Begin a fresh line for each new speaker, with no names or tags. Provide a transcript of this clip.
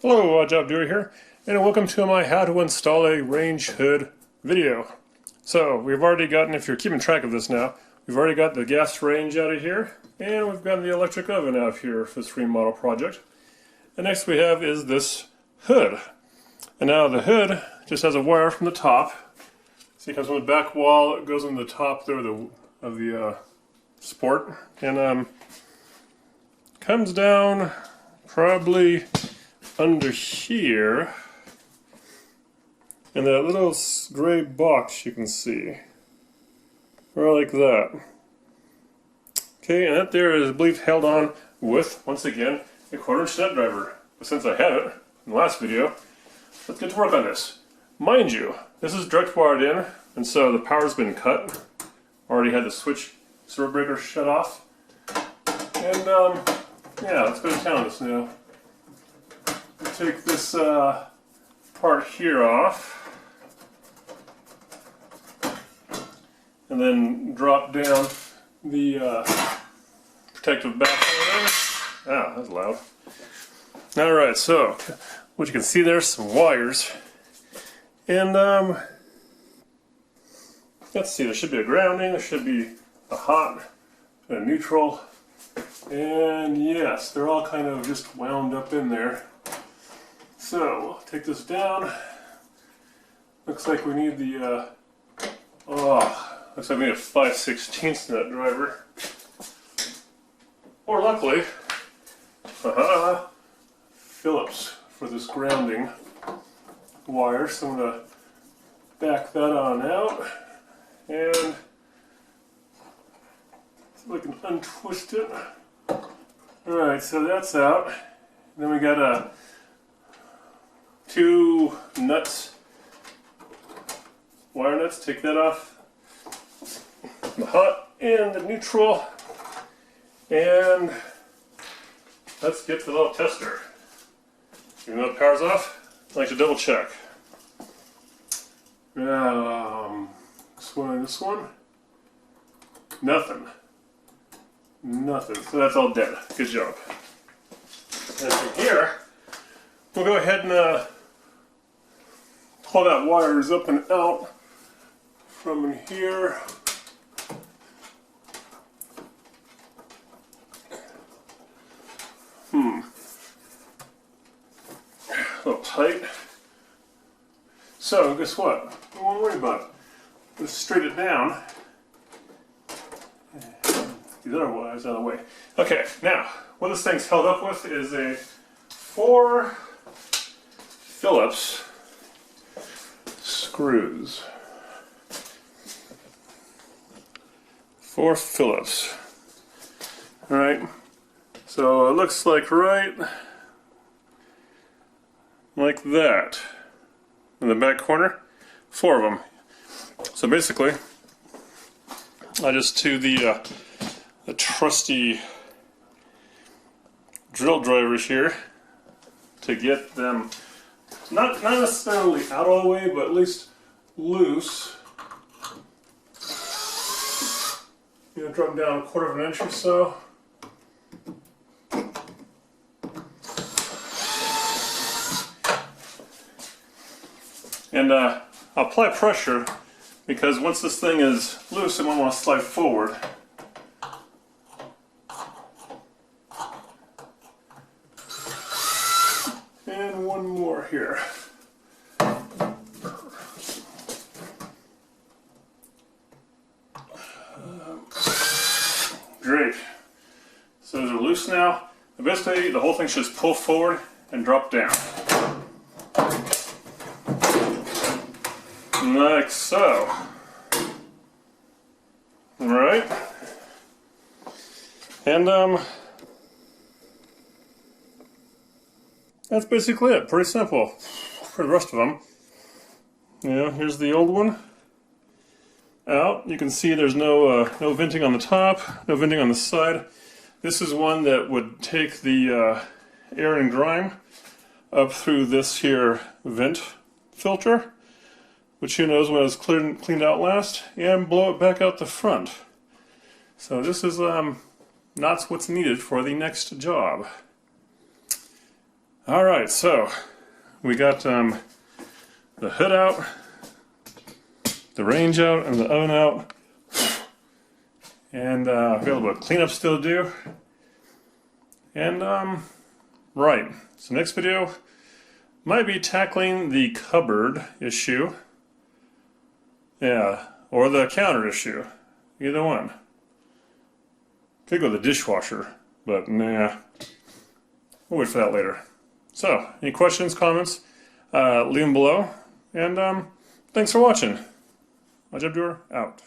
Hello, Job Doer here, and welcome to my how to install a range hood video. So we've already gotten, if you're keeping track of this now, we've already got the gas range out of here, and we've got the electric oven out of here for this remodel project. And next we have is this hood. And now the hood just has a wire from the top. See, it comes from the back wall, it goes on the top there of the support, and comes down probably under here in that little gray box you can see, or like that. Okay, and that there is, I believe, held on with, once again, a 1/4" nut driver. But since I have it in the last video, let's get to work on this. Mind you, this is direct wired in, and so the power's been cut. Already had the switch circuit breaker shut off. And yeah, let's go to town on this now. Take this part here off, and then drop down the protective back there. Ah, that's loud. Alright, so what you can see there's some wires, and let's see, there should be a grounding, there should be a hot and a neutral, and yes, they're all kind of just wound up in there. So we'll take this down. Looks like we need the looks like we need a 5/16 nut driver. Or luckily, Phillips for this grounding wire. So I'm gonna back that on out and see if I can untwist it. Alright, so that's out. And then we got two nuts, wire nuts, take that off, the hot and the neutral, and let's get to the little tester. Even though the power's off, I like to double check. This one, nothing, so that's all dead. Good job. And from here, we'll go ahead and pull that wires up and out from in here. A little tight. So guess what? We won't worry about it. Let's straighten it down. Get the other wires out of the way. Okay, now what this thing's held up with is a 4 Phillips screws. 4 Phillips. Alright, so it looks like right like that in the back corner. 4 of them. So basically, I just do the trusty drill drivers here to get them not necessarily out all the way, but at least loose. You know, drop them down 1/4 inch or so. And I'll apply pressure because once this thing is loose, it won't want to slide forward. And one more here. Great. So those are loose now. And basically, the whole thing should just pull forward and drop down. Like so. Alright. And that's basically it. Pretty simple for the rest of them. You know, here's the old one out. You can see there's no venting on the top, no venting on the side. This is one that would take the air and grime up through this here vent filter, which who knows when it's cleaned out last, and blow it back out the front. So this is not what's needed for the next job. Alright, so we got the hood out, the range out, and the oven out. And I've got a little bit of cleanup still to do. And, right, so next video might be tackling the cupboard issue. Yeah, or the counter issue. Either one. Could go the dishwasher, but nah. We'll wait for that later. So, any questions, comments, leave them below. And thanks for watching. My Job Doer out.